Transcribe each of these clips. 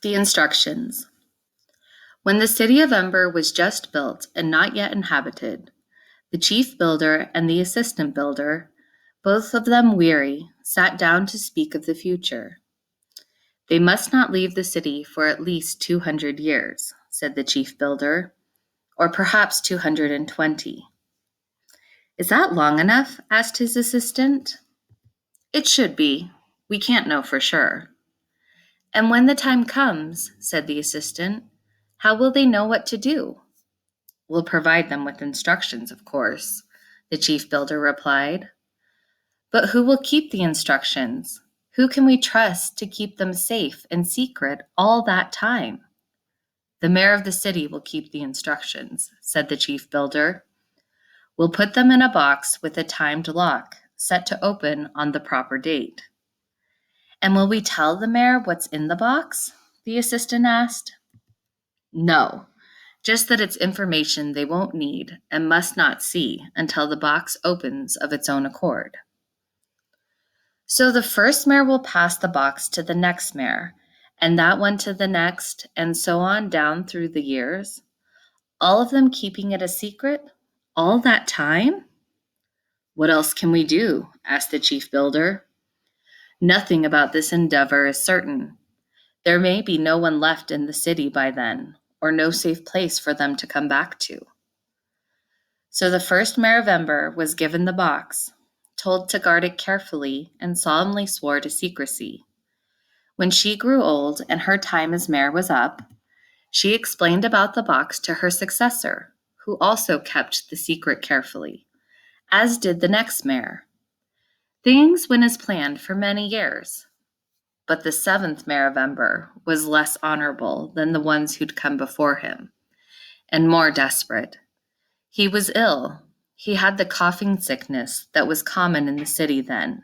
The instructions. When the city of Ember was just built and not yet inhabited, the chief builder and the assistant builder, both of them weary, sat down to speak of the future. They must not leave the city for at least 200 years, said the chief builder, or perhaps 220. Is that long enough? Asked his assistant. It should be. We can't know for sure. And when the time comes, said the assistant, how will they know what to do? We'll provide them with instructions, of course, the chief builder replied. But who will keep the instructions? Who can we trust to keep them safe and secret all that time? The mayor of the city will keep the instructions, said the chief builder. We'll put them in a box with a timed lock set to open on the proper date. And will we tell the mayor what's in the box? The assistant asked. No, just that it's information they won't need and must not see until the box opens of its own accord. So the first mayor will pass the box to the next mayor, and that one to the next, and so on down through the years, all of them keeping it a secret all that time? What else can we do? Asked the chief builder. Nothing about this endeavor is certain. There may be no one left in the city by then, or no safe place for them to come back to. So the first mayor of Ember was given the box, told to guard it carefully, and solemnly swore to secrecy. When she grew old and her time as mayor was up, she explained about the box to her successor, who also kept the secret carefully, as did the next mayor. Things went as planned for many years, but the seventh mayor of Ember was less honorable than the ones who'd come before him, and more desperate. He was ill. He had the coughing sickness that was common in the city then,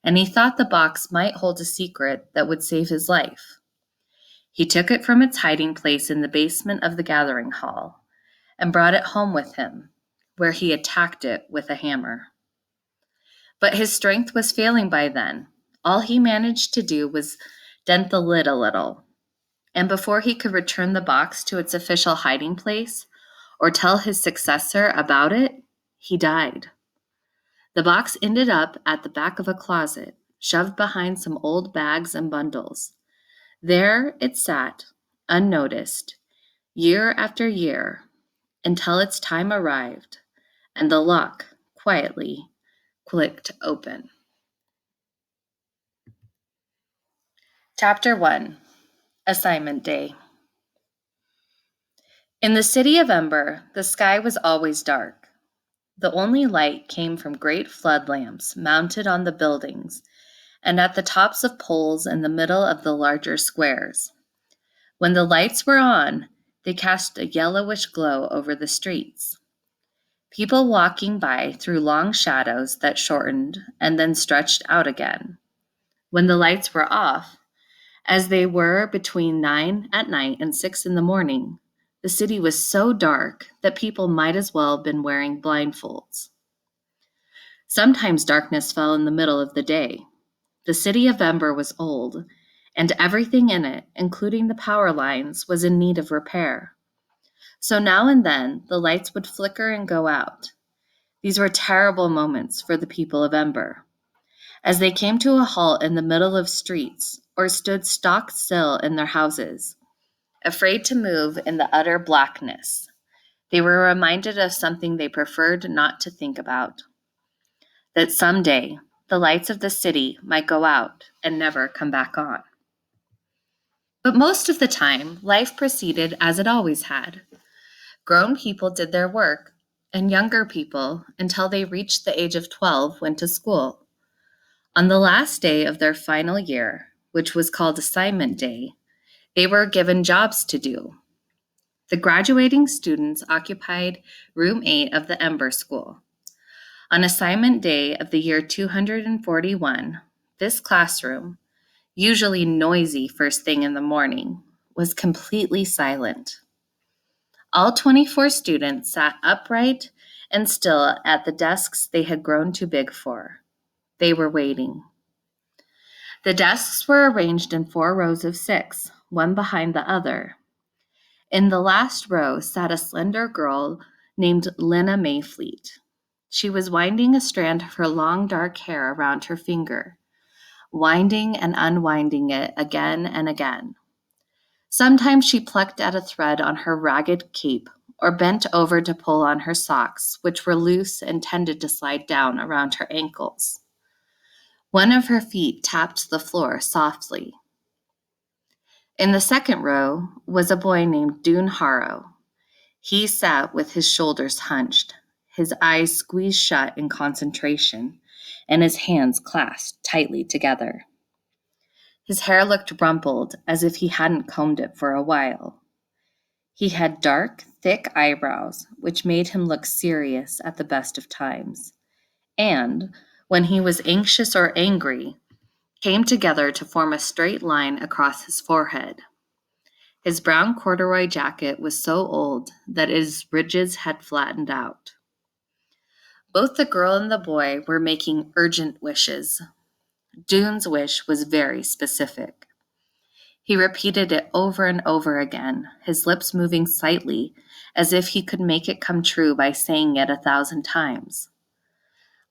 and he thought the box might hold a secret that would save his life. He took it from its hiding place in the basement of the gathering hall and brought it home with him, where he attacked it with a hammer. But his strength was failing by then. All he managed to do was dent the lid a little, and before he could return the box to its official hiding place or tell his successor about it, he died. The box ended up at the back of a closet, shoved behind some old bags and bundles. There it sat, unnoticed, year after year, until its time arrived, and the lock quietly clicked open. Chapter 1, Assignment Day. In the city of Ember, the sky was always dark. The only light came from great flood lamps mounted on the buildings and at the tops of poles in the middle of the larger squares. When the lights were on, they cast a yellowish glow over the streets. People walking by threw long shadows that shortened and then stretched out again. When the lights were off, as they were between 9 at night and 6 in the morning, the city was so dark that people might as well have been wearing blindfolds. Sometimes darkness fell in the middle of the day. The city of Ember was old, and everything in it, including the power lines, was in need of repair. So now and then, the lights would flicker and go out. These were terrible moments for the people of Ember. As they came to a halt in the middle of streets or stood stock still in their houses, afraid to move in the utter blackness, they were reminded of something they preferred not to think about. That someday, the lights of the city might go out and never come back on. But most of the time, life proceeded as it always had. Grown people did their work, and younger people, until they reached the age of 12, went to school. On the last day of their final year, which was called Assignment Day, they were given jobs to do. The graduating students occupied room 8 of the Ember School. On Assignment Day of the year 241, this classroom, usually noisy first thing in the morning, was completely silent. All 24 students sat upright and still at the desks they had grown too big for. They were waiting. The desks were arranged in 4 rows of 6, one behind the other. In the last row sat a slender girl named Lena Mayfleet. She was winding a strand of her long dark hair around her finger, winding and unwinding it again and again. Sometimes she plucked at a thread on her ragged cape or bent over to pull on her socks, which were loose and tended to slide down around her ankles. One of her feet tapped the floor softly. In the second row was a boy named Dune Harrow. He sat with his shoulders hunched, his eyes squeezed shut in concentration, and his hands clasped tightly together. His hair looked rumpled, as if he hadn't combed it for a while. He had dark, thick eyebrows, which made him look serious at the best of times, and, when he was anxious or angry, came together to form a straight line across his forehead. His brown corduroy jacket was so old that its ridges had flattened out. Both the girl and the boy were making urgent wishes. Dune's wish was very specific. He repeated it over and over again, his lips moving slightly, as if he could make it come true by saying it 1,000 times.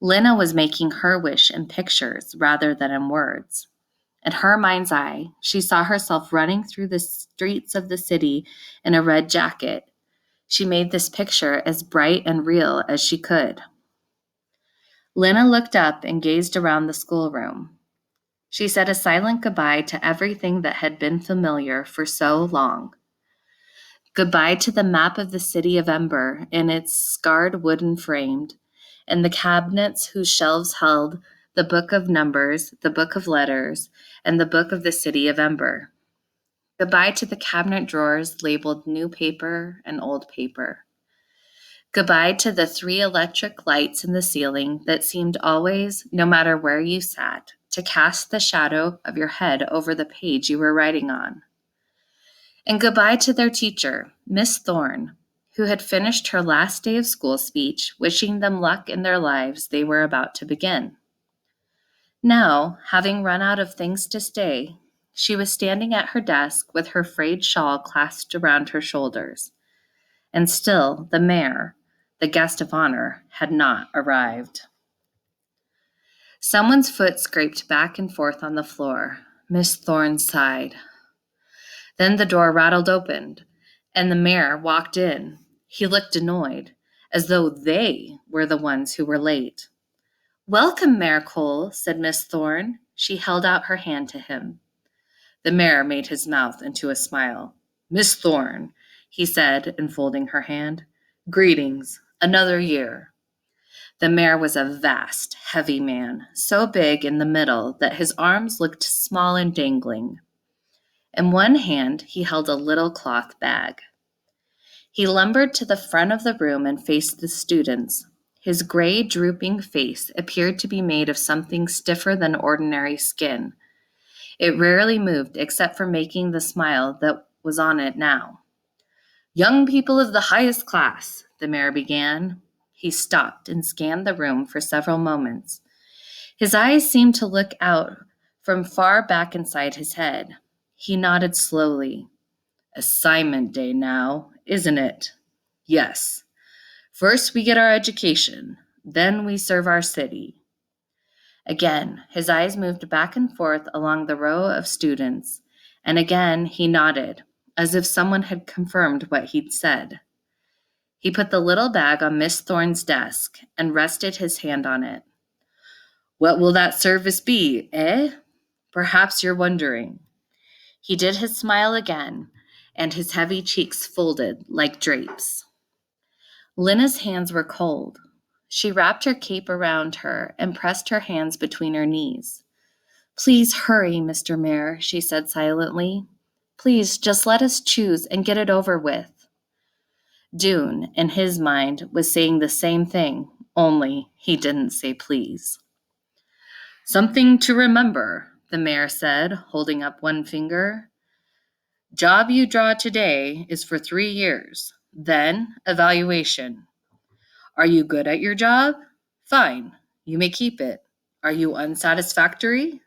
Lena was making her wish in pictures rather than in words. In her mind's eye, she saw herself running through the streets of the city in a red jacket. She made this picture as bright and real as she could. Lena looked up and gazed around the schoolroom. She said a silent goodbye to everything that had been familiar for so long. Goodbye to the map of the city of Ember in its scarred wooden frame, and the cabinets whose shelves held the book of numbers, the book of letters, and the book of the city of Ember. Goodbye to the cabinet drawers labeled new paper and old paper. Goodbye to the 3 electric lights in the ceiling that seemed always, no matter where you sat, to cast the shadow of your head over the page you were writing on. And goodbye to their teacher, Miss Thorne, who had finished her last day of school speech, wishing them luck in their lives they were about to begin. Now, having run out of things to say, she was standing at her desk with her frayed shawl clasped around her shoulders. And still the mayor, the guest of honor, had not arrived. Someone's foot scraped back and forth on the floor. Miss Thorne sighed. Then the door rattled open, and the mayor walked in. He looked annoyed, as though they were the ones who were late. "Welcome, Mayor Cole," said Miss Thorne. She held out her hand to him. The mayor made his mouth into a smile. "Miss Thorne," he said, enfolding her hand. "Greetings. Another year." The mayor was a vast, heavy man, so big in the middle that his arms looked small and dangling. In one hand, he held a little cloth bag. He lumbered to the front of the room and faced the students. His gray, drooping face appeared to be made of something stiffer than ordinary skin. It rarely moved except for making the smile that was on it now. "Young people of the highest class," the mayor began. He stopped and scanned the room for several moments. His eyes seemed to look out from far back inside his head. He nodded slowly. "Assignment day now, isn't it?" "Yes. First we get our education, then we serve our city." Again, his eyes moved back and forth along the row of students, and again he nodded, as if someone had confirmed what he'd said. He put the little bag on Miss Thorne's desk and rested his hand on it. "What will that service be, eh? Perhaps you're wondering." He did his smile again, and his heavy cheeks folded like drapes. Lena's hands were cold. She wrapped her cape around her and pressed her hands between her knees. "Please hurry, Mr. Mayor," she said silently. "Please just let us choose and get it over with." Dune, in his mind, was saying the same thing, only he didn't say please. "Something to remember," the mayor said, holding up one finger. "Job you draw today is for 3 years. Then, evaluation. Are you good at your job? Fine, you may keep it. Are you unsatisfactory?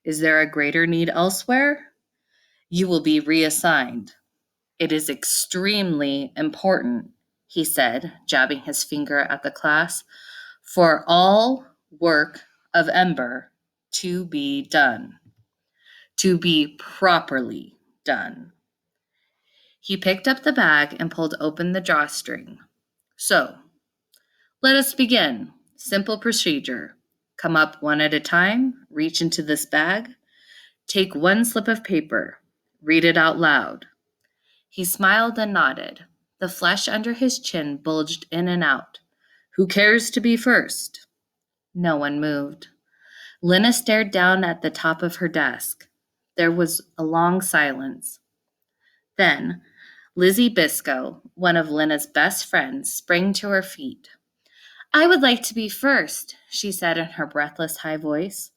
Is there a greater need elsewhere? You will be reassigned. It is extremely important, he said, jabbing his finger at the class, for all work of Ember to be done, to be properly done. He picked up the bag and pulled open the drawstring. So, let us begin. Simple procedure. Come up one at a time, reach into this bag, take one slip of paper, read it out loud. He smiled and nodded. The flesh under his chin bulged in and out. Who cares to be first? No one moved. Lena stared down at the top of her desk. There was a long silence. Then, Lizzie Biscoe, one of Lena's best friends, sprang to her feet. I would like to be first, she said in her breathless high voice.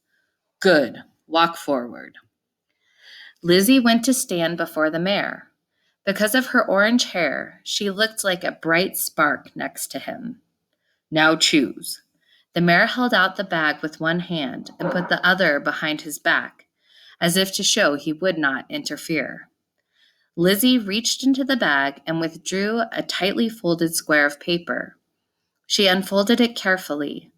Good. Walk forward. Lizzie went to stand before the mayor. Because of her orange hair, she looked like a bright spark next to him. Now choose. The mayor held out the bag with one hand and put the other behind his back, as if to show he would not interfere. Lizzie reached into the bag and withdrew a tightly folded square of paper. She unfolded it carefully.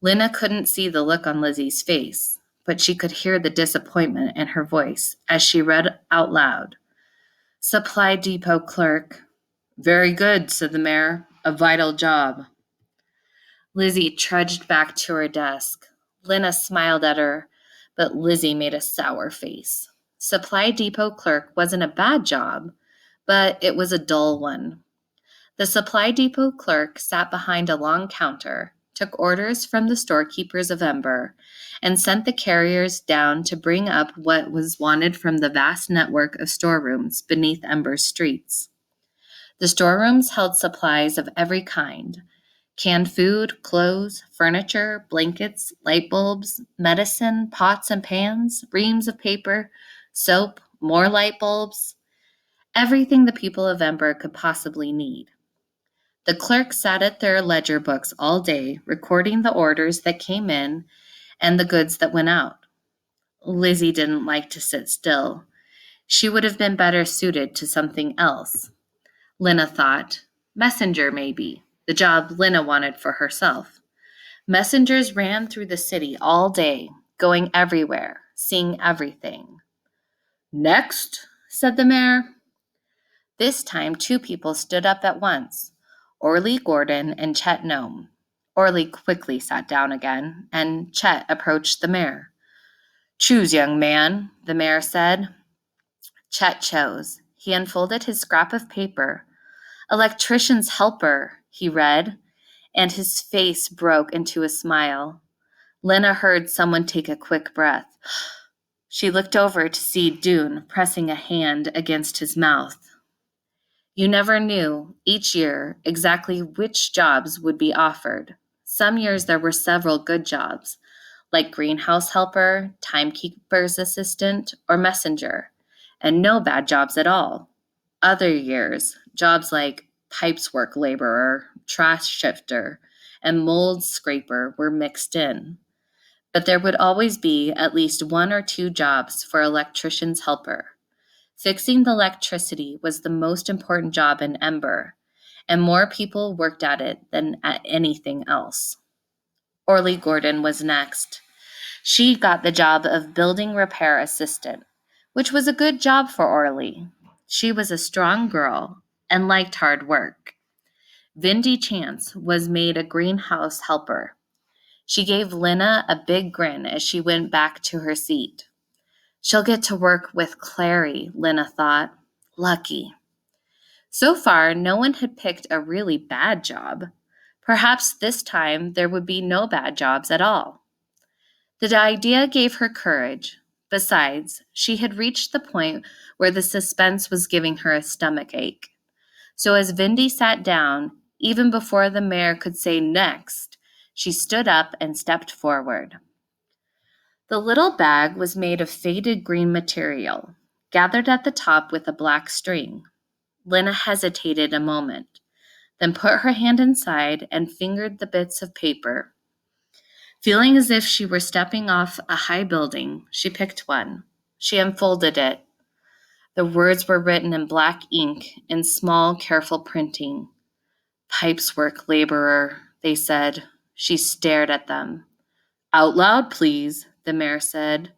Lena couldn't see the look on Lizzie's face, but she could hear the disappointment in her voice as she read out loud. Supply depot clerk. Very good, said the mayor. A vital job. Lizzie trudged back to her desk. Lena smiled at her, but Lizzie made a sour face. Supply depot clerk wasn't a bad job, but it was a dull one. The supply depot clerk sat behind a long counter, took orders from the storekeepers of Ember, and sent the carriers down to bring up what was wanted from the vast network of storerooms beneath Ember's streets. The storerooms held supplies of every kind: canned food, clothes, furniture, blankets, light bulbs, medicine, pots and pans, reams of paper, soap, more light bulbs, everything the people of Ember could possibly need. The clerks sat at their ledger books all day, recording the orders that came in and the goods that went out. Lizzie didn't like to sit still. She would have been better suited to something else. Lena thought. Messenger, maybe. The job Lena wanted for herself. Messengers ran through the city all day, going everywhere, seeing everything. Next, said the mayor. This time, two people stood up at once, Orly Gordon and Chet Nome. Orly quickly sat down again, and Chet approached the mayor. Choose, young man, the mayor said. Chet chose. He unfolded his scrap of paper. Electrician's helper, he read, and his face broke into a smile. Lena heard someone take a quick breath. She looked over to see Dune pressing a hand against his mouth. You never knew, each year, exactly which jobs would be offered. Some years there were several good jobs, like greenhouse helper, timekeeper's assistant, or messenger, and no bad jobs at all. Other years, jobs like pipes work laborer, trash shifter, and mold scraper were mixed in. But there would always be at least one or two jobs for electrician's helper. Fixing the electricity was the most important job in Ember, and more people worked at it than at anything else. Orly Gordon was next. She got the job of building repair assistant, which was a good job for Orly. She was a strong girl and liked hard work. Vindy Chance was made a greenhouse helper. She gave Lena a big grin as she went back to her seat. She'll get to work with Clary, Lena thought. Lucky. So far, no one had picked a really bad job. Perhaps this time there would be no bad jobs at all. The idea gave her courage. Besides, she had reached the point where the suspense was giving her a stomach ache. So as Vindy sat down, even before the mayor could say next, she stood up and stepped forward. The little bag was made of faded green material, gathered at the top with a black string. Lena hesitated a moment, then put her hand inside and fingered the bits of paper. Feeling as if she were stepping off a high building, she picked one. She unfolded it. The words were written in black ink in small, careful printing. Pipe's work laborer, they said. She stared at them. Out loud, please, the mayor said.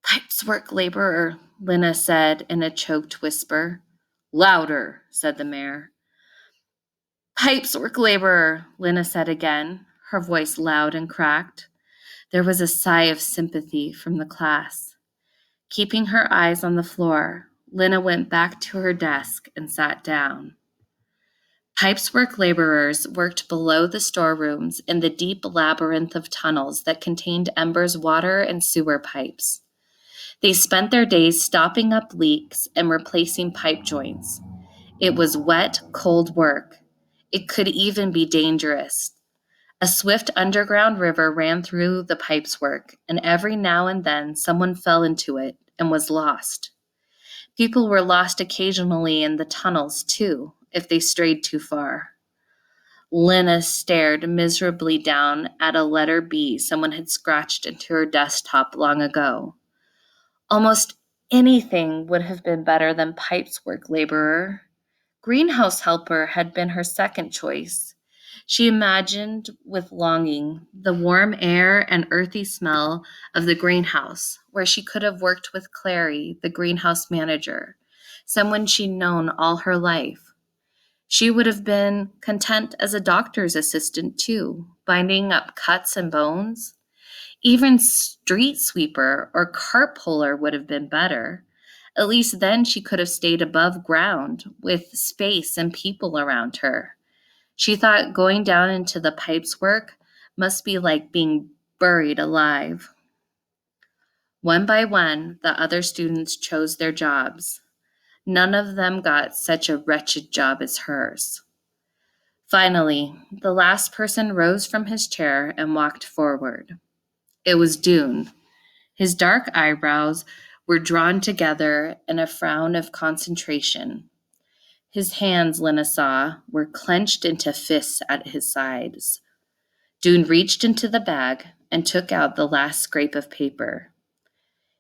Pipe's work laborer, Lena said in a choked whisper. Louder, said the mayor. Pipe's work laborer, Lena said again, her voice loud and cracked. There was a sigh of sympathy from the class. Keeping her eyes on the floor, Lena went back to her desk and sat down. Pipe's work laborers worked below the storerooms in the deep labyrinth of tunnels that contained Ember's water and sewer pipes. They spent their days stopping up leaks and replacing pipe joints. It was wet, cold work. It could even be dangerous. A swift underground river ran through the pipe's work, and every now and then someone fell into it and was lost. People were lost occasionally in the tunnels, too, if they strayed too far. Lena stared miserably down at a letter B someone had scratched into her desktop long ago. Almost anything would have been better than Pipe's work laborer. Greenhouse helper had been her second choice. She imagined with longing the warm air and earthy smell of the greenhouse, where she could have worked with Clary, the greenhouse manager, someone she'd known all her life. She would have been content as a doctor's assistant, too, binding up cuts and bones. Even street sweeper or cart puller would have been better. At least then she could have stayed above ground with space and people around her. She thought going down into the pipes work must be like being buried alive. One by one, the other students chose their jobs. None of them got such a wretched job as hers. Finally, the last person rose from his chair and walked forward. It was Dune. His dark eyebrows were drawn together in a frown of concentration. His hands, Lena saw, were clenched into fists at his sides. Dune reached into the bag and took out the last scrap of paper.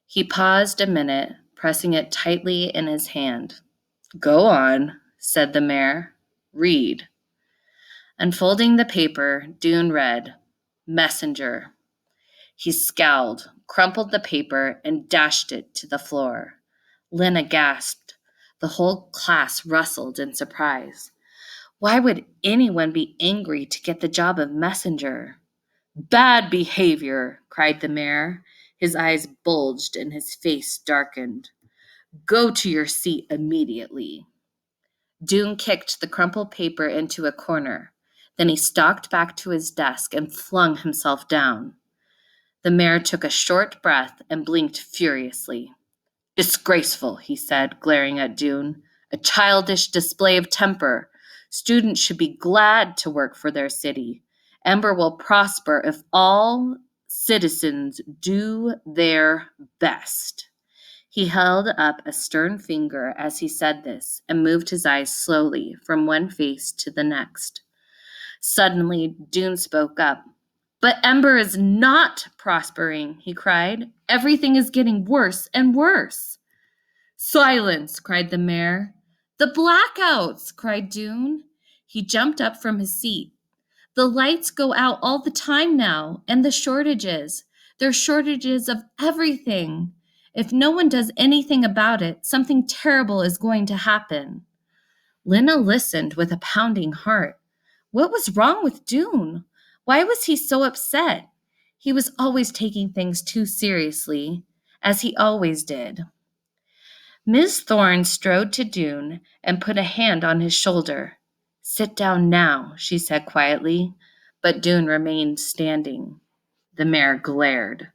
He paused a minute, pressing it tightly in his hand. Go on, said the mayor. Read. Unfolding the paper, Dune read, Messenger. He scowled, crumpled the paper, and dashed it to the floor. Lena gasped. The whole class rustled in surprise. Why would anyone be angry to get the job of messenger? Bad behavior, cried the mayor. His eyes bulged and his face darkened. Go to your seat immediately. Dune kicked the crumpled paper into a corner. Then he stalked back to his desk and flung himself down. The mayor took a short breath and blinked furiously. Disgraceful, he said, glaring at Dune. A childish display of temper. Students should be glad to work for their city. Ember will prosper if all citizens do their best. He held up a stern finger as he said this and moved his eyes slowly from one face to the next. Suddenly, Dune spoke up. But Ember is not prospering, he cried. Everything is getting worse and worse. Silence, cried the mayor. The blackouts, cried Dune. He jumped up from his seat. The lights go out all the time now, and the shortages. There's shortages of everything. If no one does anything about it, something terrible is going to happen. Lena listened with a pounding heart. What was wrong with Dune? Why was he so upset? He was always taking things too seriously, as he always did. Miss Thorne strode to Dune and put a hand on his shoulder. Sit down now, she said quietly, but Dune remained standing. The mayor glared.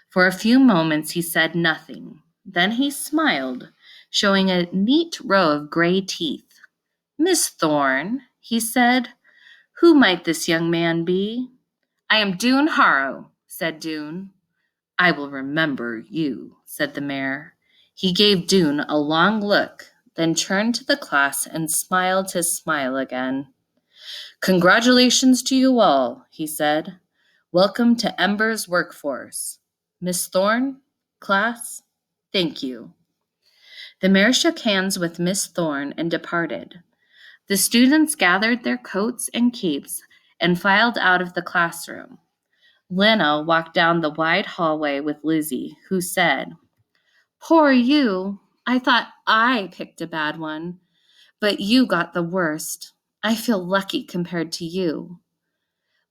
For a few moments he said nothing. Then he smiled, showing a neat row of gray teeth. Miss Thorne, he said, who might this young man be? I am Dune Harrow, said Dune. I will remember you, said the mayor. He gave Dune a long look, then turned to the class and smiled his smile again. Congratulations to you all, he said. Welcome to Ember's workforce. Miss Thorne, class, thank you. The mayor shook hands with Miss Thorne and departed. The students gathered their coats and capes and filed out of the classroom. Lena walked down the wide hallway with Lizzie, who said, "Poor you. I thought I picked a bad one, but you got the worst. I feel lucky compared to you."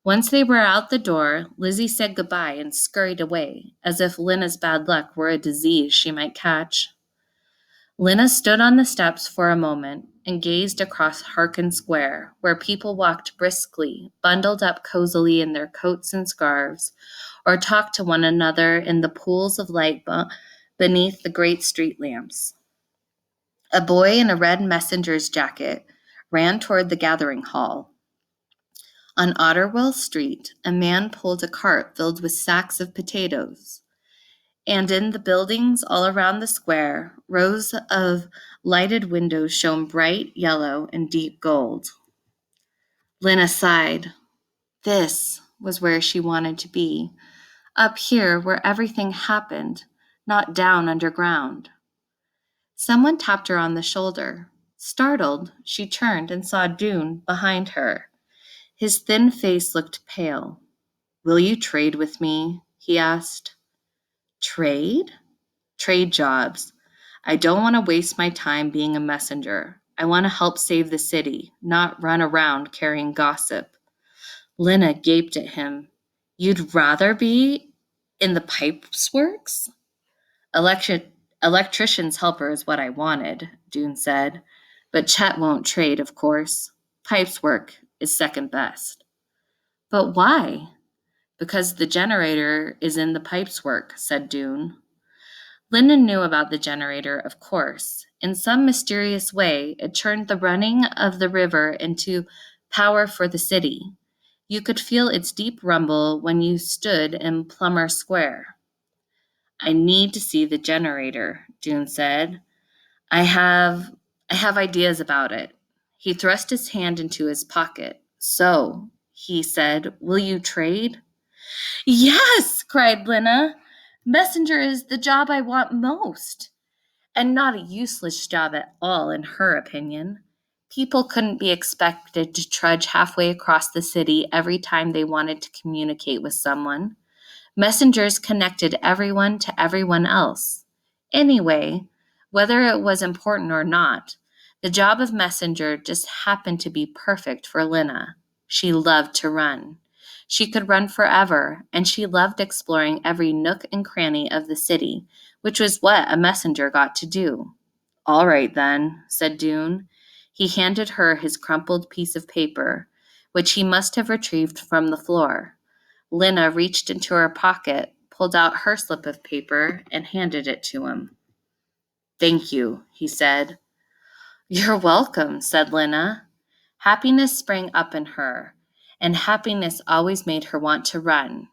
Once they were out the door, Lizzie said goodbye and scurried away, as if Lena's bad luck were a disease she might catch. Lena stood on the steps for a moment and gazed across Harkin Square, where people walked briskly, bundled up cozily in their coats and scarves, or talked to one another in the pools of light beneath the great street lamps. A boy in a red messenger's jacket ran toward the gathering hall. On Otterwell Street, a man pulled a cart filled with sacks of potatoes. And in the buildings all around the square, rows of lighted windows shone bright yellow and deep gold. Lena sighed. This was where she wanted to be, up here where everything happened, not down underground. Someone tapped her on the shoulder. Startled, she turned and saw Dune behind her. His thin face looked pale. "Will you trade with me?" he asked. "Trade?" "Trade jobs. I don't want to waste my time being a messenger. I want to help save the city, not run around carrying gossip." Lena gaped at him. "You'd rather be in the pipes works?" Electrician's helper is what I wanted," Dune said. "But Chet won't trade, of course. Pipes work is second best." "But why?" "Because the generator is in the pipes work," said Dune. Lyndon knew about the generator, of course. In some mysterious way, it turned the running of the river into power for the city. You could feel its deep rumble when you stood in Plummer Square. "I need to see the generator," Dune said. I have ideas about it." He thrust his hand into his pocket. "So," he said, "will you trade?" "Yes!" cried Lena. "Messenger is the job I want most." And not a useless job at all, in her opinion. People couldn't be expected to trudge halfway across the city every time they wanted to communicate with someone. Messengers connected everyone to everyone else. Anyway, whether it was important or not, the job of messenger just happened to be perfect for Lena. She loved to run. She could run forever, and she loved exploring every nook and cranny of the city, which was what a messenger got to do. "All right, then," said Dune. He handed her his crumpled piece of paper, which he must have retrieved from the floor. Lena reached into her pocket, pulled out her slip of paper, and handed it to him. "Thank you," he said. "You're welcome," said Lena. Happiness sprang up in her, and happiness always made her want to run.